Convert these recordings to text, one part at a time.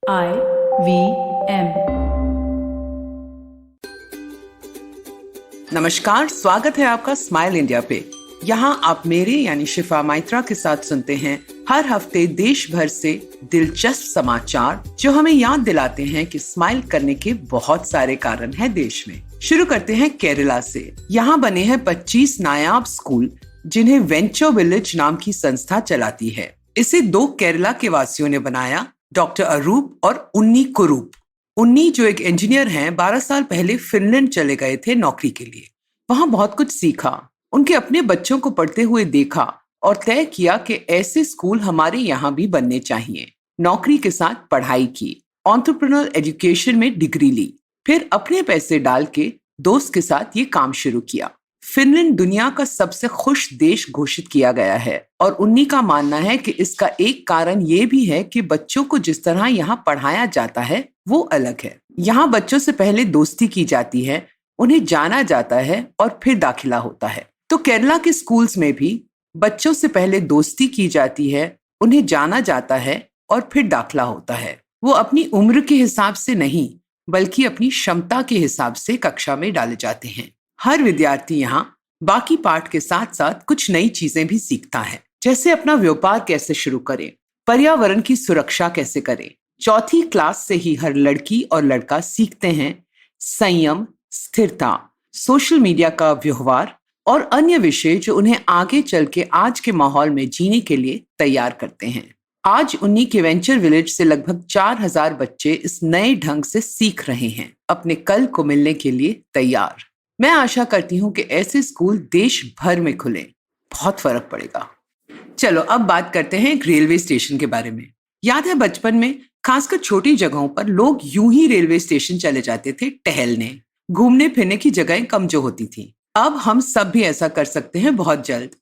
IVM। नमस्कार, स्वागत है आपका स्माइल इंडिया पे। यहाँ आप मेरे यानी शिफा माइत्रा के साथ सुनते हैं हर हफ्ते देश भर से दिलचस्प समाचार जो हमें याद दिलाते हैं कि स्माइल करने के बहुत सारे कारण हैं देश में। शुरू करते हैं केरला से। यहाँ बने हैं 25 नायाब स्कूल जिन्हें वेंचर विलेज नाम की संस्था चलाती है। इसे 2 केरला के वासियों ने बनाया, डॉक्टर अरूप और उन्नी कुरूप। उन्नी जो एक इंजीनियर हैं, 12 साल पहले फिनलैंड चले गए थे नौकरी के लिए। वहां बहुत कुछ सीखा, उनके अपने बच्चों को पढ़ते हुए देखा और तय किया कि ऐसे स्कूल हमारे यहाँ भी बनने चाहिए। नौकरी के साथ पढ़ाई की, एंटरप्रेन्योर एजुकेशन में डिग्री ली, फिर अपने पैसे डाल के दोस्त के साथ ये काम शुरू किया। फिनलैंड दुनिया का सबसे खुश देश घोषित किया गया है और उन्नी का मानना है कि इसका एक कारण ये भी है कि बच्चों को जिस तरह यहाँ पढ़ाया जाता है वो अलग है। यहाँ बच्चों से पहले दोस्ती की जाती है, उन्हें जाना जाता है और फिर दाखिला होता है। तो केरला के स्कूल्स में भी बच्चों से पहले दोस्ती की जाती है, उन्हें जाना जाता है और फिर दाखिला होता है। वो अपनी उम्र के हिसाब से नहीं बल्कि अपनी क्षमता के हिसाब से कक्षा में डाले जाते हैं। हर विद्यार्थी यहाँ बाकी पाठ के साथ साथ कुछ नई चीजें भी सीखता है, जैसे अपना व्यापार कैसे शुरू करें, पर्यावरण की सुरक्षा कैसे करें। 4th क्लास से ही हर लड़की और लड़का सीखते हैं संयम, स्थिरता, सोशल मीडिया का व्यवहार और अन्य विषय जो उन्हें आगे चल के आज के माहौल में जीने के लिए तैयार करते हैं। आज उन्हीं के वेंचर विलेज से लगभग 4000 बच्चे इस नए ढंग से सीख रहे हैं, अपने कल को मिलने के लिए तैयार। मैं आशा करती हूँ कि ऐसे स्कूल देश भर में खुले, बहुत फर्क पड़ेगा। चलो अब बात करते हैं एक रेलवे स्टेशन के बारे में। याद है बचपन में खासकर छोटी जगहों पर लोग यूं ही रेलवे स्टेशन चले जाते थे टहलने, घूमने फिरने की जगहें कम जो होती थी। अब हम सब भी ऐसा कर सकते हैं बहुत जल्द।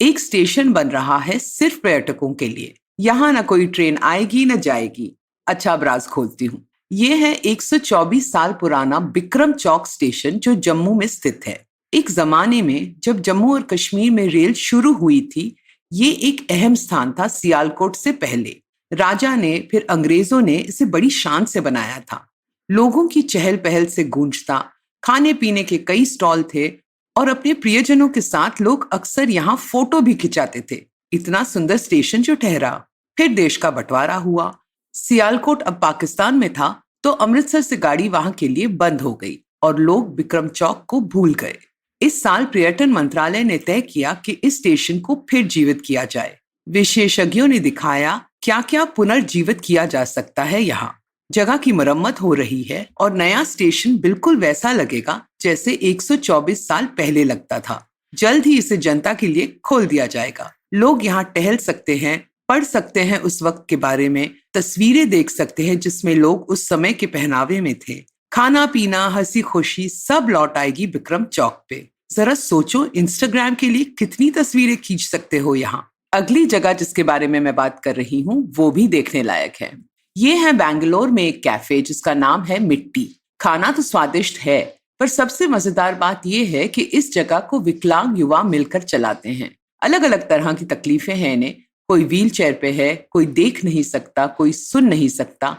एक स्टेशन बन रहा है सिर्फ पर्यटकों के लिए। यहाँ ना कोई ट्रेन आएगी न जाएगी। अच्छा, अब राज खोलती हूँ। ये है 124 साल पुराना बिक्रम चौक स्टेशन जो जम्मू में स्थित है। एक जमाने में जब जम्मू और कश्मीर में रेल शुरू हुई थी, ये एक अहम स्थान था। सियालकोट से पहले राजा ने फिर अंग्रेजों ने इसे बड़ी शान से बनाया था। लोगों की चहल पहल से गूंजता, खाने पीने के कई स्टॉल थे और अपने प्रियजनों के साथ लोग अक्सर यहाँ फोटो भी खिंचाते थे। इतना सुंदर स्टेशन जो ठहरा। फिर देश का बंटवारा हुआ, सियालकोट अब पाकिस्तान में था, तो अमृतसर से गाड़ी वहां के लिए बंद हो गई और लोग बिक्रम चौक को भूल गए। इस साल पर्यटन मंत्रालय ने तय किया कि इस स्टेशन को फिर जीवित किया जाए। विशेषज्ञों ने दिखाया क्या क्या पुनर्जीवित किया जा सकता है। यहाँ जगह की मरम्मत हो रही है और नया स्टेशन बिल्कुल वैसा लगेगा जैसे 124 साल पहले लगता था। जल्द ही इसे जनता के लिए खोल दिया जाएगा। लोग यहाँ टहल सकते हैं, पढ़ सकते हैं उस वक्त के बारे में, तस्वीरें देख सकते हैं जिसमें लोग उस समय के पहनावे में थे। खाना पीना, हंसी खुशी सब लौट आएगी बिक्रम चौक पे। जरा सोचो, इंस्टाग्राम के लिए कितनी तस्वीरें खींच सकते हो यहाँ। अगली जगह जिसके बारे में मैं बात कर रही हूँ वो भी देखने लायक है। ये है बेंगलोर में एक कैफे जिसका नाम है मिट्टी। खाना तो स्वादिष्ट है, पर सबसे मजेदार बात यह है कि इस जगह को विकलांग युवा मिलकर चलाते हैं। अलग अलग तरह की तकलीफें हैं इन्हें। कोई व्हील चेयर पे है, कोई देख नहीं सकता, कोई सुन नहीं सकता,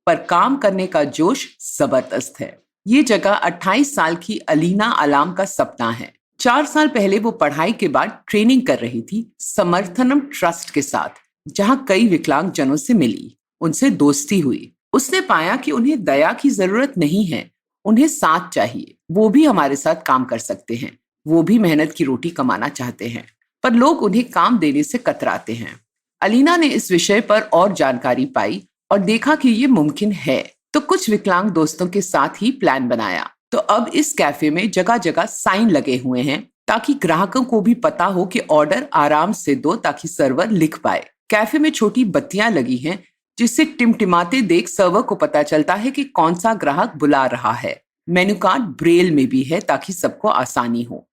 पर काम करने का जोश जबरदस्त है। ये जगह 28 साल की अलीना आलाम का सपना है। 4 साल पहले वो पढ़ाई के बाद ट्रेनिंग कर रही थी समर्थनम ट्रस्ट के साथ, जहाँ कई विकलांग जनों से मिली, उनसे दोस्ती हुई। उसने पाया कि उन्हें दया की जरूरत नहीं है, उन्हें साथ चाहिए। वो भी हमारे साथ काम कर सकते हैं, वो भी मेहनत की रोटी कमाना चाहते हैं, पर लोग उन्हें काम देने से कतराते हैं। अलीना ने इस विषय पर और जानकारी पाई और देखा कि ये मुमकिन है, तो कुछ विकलांग दोस्तों के साथ ही प्लान बनाया। तो अब इस कैफे में जगह जगह साइन लगे हुए हैं ताकि ग्राहकों को भी पता हो कि ऑर्डर आराम से दो, ताकि सर्वर लिख पाए। कैफे में छोटी बत्तियां लगी हैं जिससे टिमटिमाते देख सर्वर को पता चलता है कि कौन सा ग्राहक बुला रहा है। मेनू कार्ड ब्रेल में भी है ताकि सबको आसानी हो।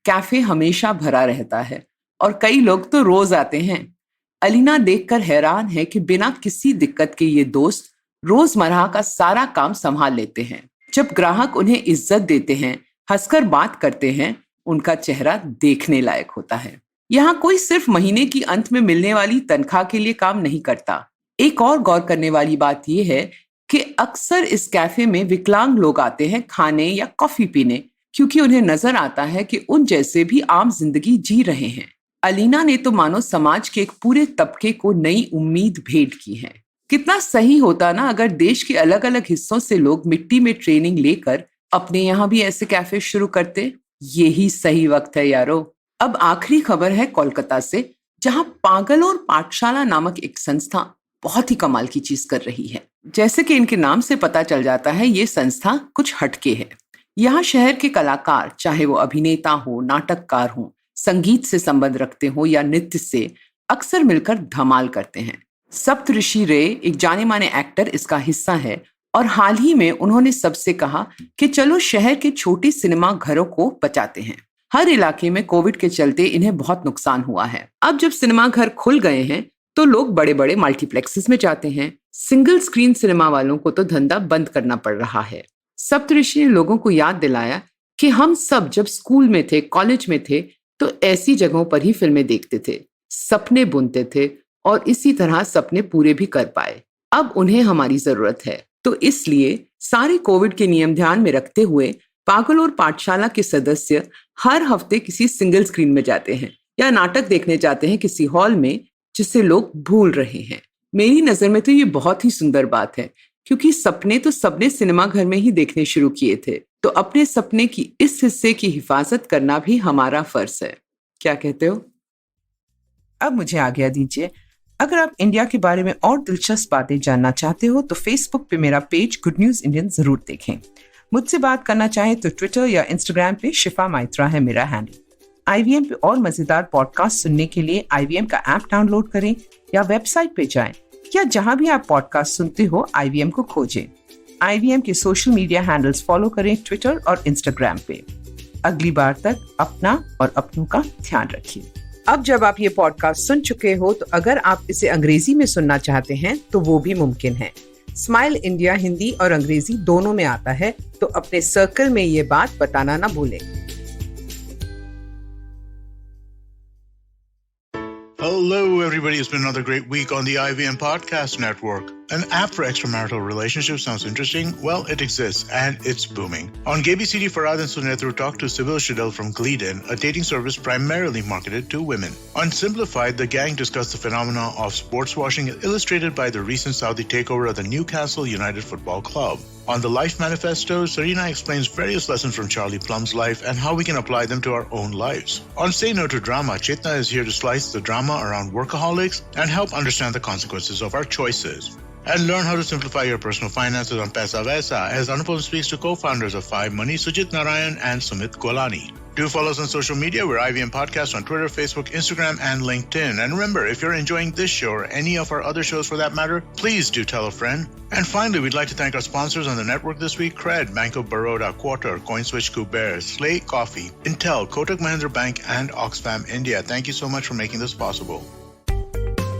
कैफे हमेशा भरा रहता है और कई लोग तो रोज आते हैं। अलीना देखकर हैरान है कि बिना किसी दिक्कत के ये दोस्त रोजमर्रा का सारा काम संभाल लेते हैं। जब ग्राहक उन्हें इज्जत देते हैं, हंसकर बात करते हैं, उनका चेहरा देखने लायक होता है। यहाँ कोई सिर्फ महीने की अंत में मिलने वाली तनख्वाह के लिए काम नहीं करता। एक और गौर करने वाली बात यह है कि अक्सर इस कैफे में विकलांग लोग आते हैं खाने या कॉफी पीने, क्योंकि उन्हें नजर आता है कि उन जैसे भी आम जिंदगी जी रहे हैं। अलीना ने तो मानो समाज के एक पूरे तबके को नई उम्मीद भेंट की है। कितना सही होता ना अगर देश के अलग अलग हिस्सों से लोग मिट्टी में ट्रेनिंग लेकर अपने यहाँ भी ऐसे कैफे शुरू करते। यही सही वक्त है यारो। अब आखिरी खबर है कोलकाता से, जहां पागल और पाठशाला नामक एक संस्था बहुत ही कमाल की चीज कर रही है। जैसे कि इनके नाम से पता चल जाता है, ये संस्था कुछ हटके है। यहाँ शहर के कलाकार, चाहे वो अभिनेता हो, नाटककार हो, संगीत से संबंध रखते हो या नृत्य से, अक्सर मिलकर धमाल करते हैं। सप्तऋषि रे, एक जाने माने एक्टर, इसका हिस्सा है और हाल ही में उन्होंने सबसे कहा कि चलो शहर के छोटे सिनेमा घरों को बचाते हैं। हर इलाके में कोविड के चलते इन्हें बहुत नुकसान हुआ है। अब जब सिनेमा घर खुल गए हैं तो लोग बड़े बड़े मल्टीप्लेक्सेस में जाते हैं। सिंगल स्क्रीन सिनेमा वालों को तो धंधा बंद करना पड़ रहा है। सप्तऋषि ने लोगों को याद दिलाया कि हम सब जब स्कूल में थे, कॉलेज में थे, तो ऐसी जगहों पर ही फिल्में देखते थे, सपने बुनते थे और इसी तरह सपने पूरे भी कर पाए। अब उन्हें हमारी जरूरत है, तो इसलिए सारे कोविड के नियम ध्यान में रखते हुए पागल और पाठशाला के सदस्य हर हफ्ते किसी सिंगल स्क्रीन में जाते हैं या नाटक देखने जाते हैं किसी हॉल में, जिसे लोग भूल रहे हैं। मेरी नजर में तो ये बहुत ही सुंदर बात है, क्योंकि सपने तो सबने सिनेमा घर में ही देखने शुरू किए थे, तो अपने सपने की इस हिस्से की हिफाजत करना भी हमारा फर्ज है। क्या कहते हो? अब मुझे आज्ञा दीजिए। अगर आप इंडिया के बारे में और दिलचस्प बातें जानना चाहते हो तो फेसबुक पे मेरा पेज गुड न्यूज इंडियन जरूर देखें। मुझसे बात करना चाहें तो ट्विटर या इंस्टाग्राम पे शिफा माइत्रा है मेरा हैंडल। IVM पे और मजेदार पॉडकास्ट सुनने के लिए IVM का ऐप डाउनलोड करें या वेबसाइट पे जाएं, या जहां भी आप पॉडकास्ट सुनते हो IVM को खोजें। IVM के सोशल मीडिया हैंडल्स फॉलो करें ट्विटर और इंस्टाग्राम पे। अगली बार तक अपना और अपनों का ध्यान रखिए। अब जब आप ये पॉडकास्ट सुन चुके हो तो अगर आप इसे अंग्रेजी में सुनना चाहते हैं तो वो भी मुमकिन है। स्माइल इंडिया हिंदी और अंग्रेजी दोनों में आता है, तो अपने सर्कल में ये बात बताना ना भूलें। Hello, everybody. It's been another great week on the IVM Podcast Network. An app for extramarital relationships sounds interesting? Well, it exists, and it's booming. On GBCD, Farad and Sunetru talk to Sybil Shadel from Gleeden, a dating service primarily marketed to women. On Simplified, the gang discuss the phenomena of sports washing illustrated by the recent Saudi takeover of the Newcastle United Football Club. On the Life Manifesto, Serena explains various lessons from Charlie Plum's life and how we can apply them to our own lives. On Say No to Drama, Chetna is here to slice the drama around workaholics and help understand the consequences of our choices. And learn how to simplify your personal finances on Paisa Vaisa as Anupam speaks to co-founders of 5Money, Sujit Narayan and Sumit Golani. Do follow us on social media. We're IVM Podcast on Twitter, Facebook, Instagram, and LinkedIn. And remember, if you're enjoying this show or any of our other shows for that matter, please do tell a friend. And finally, we'd like to thank our sponsors on the network this week: Cred, Bank of Baroda, Quarter, CoinSwitch, Kuber, Slate Coffee, Intel, Kotak Mahindra Bank, and Oxfam India. Thank you so much for making this possible.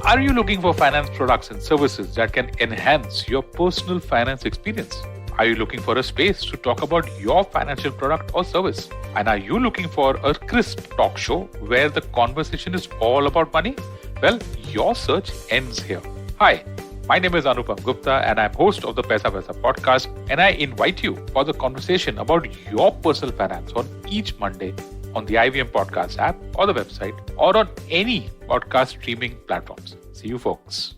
Are you looking for finance products and services that can enhance your personal finance experience? Are you looking for a space to talk about your financial product or service? And are you looking for a crisp talk show where the conversation is all about money? Well, your search ends here. Hi, my name is Anupam Gupta and I'm host of the Paisa Vaisa podcast, and I invite you for the conversation about your personal finance on each Monday on the IVM Podcast app or the website or on any podcast streaming platforms. See you folks.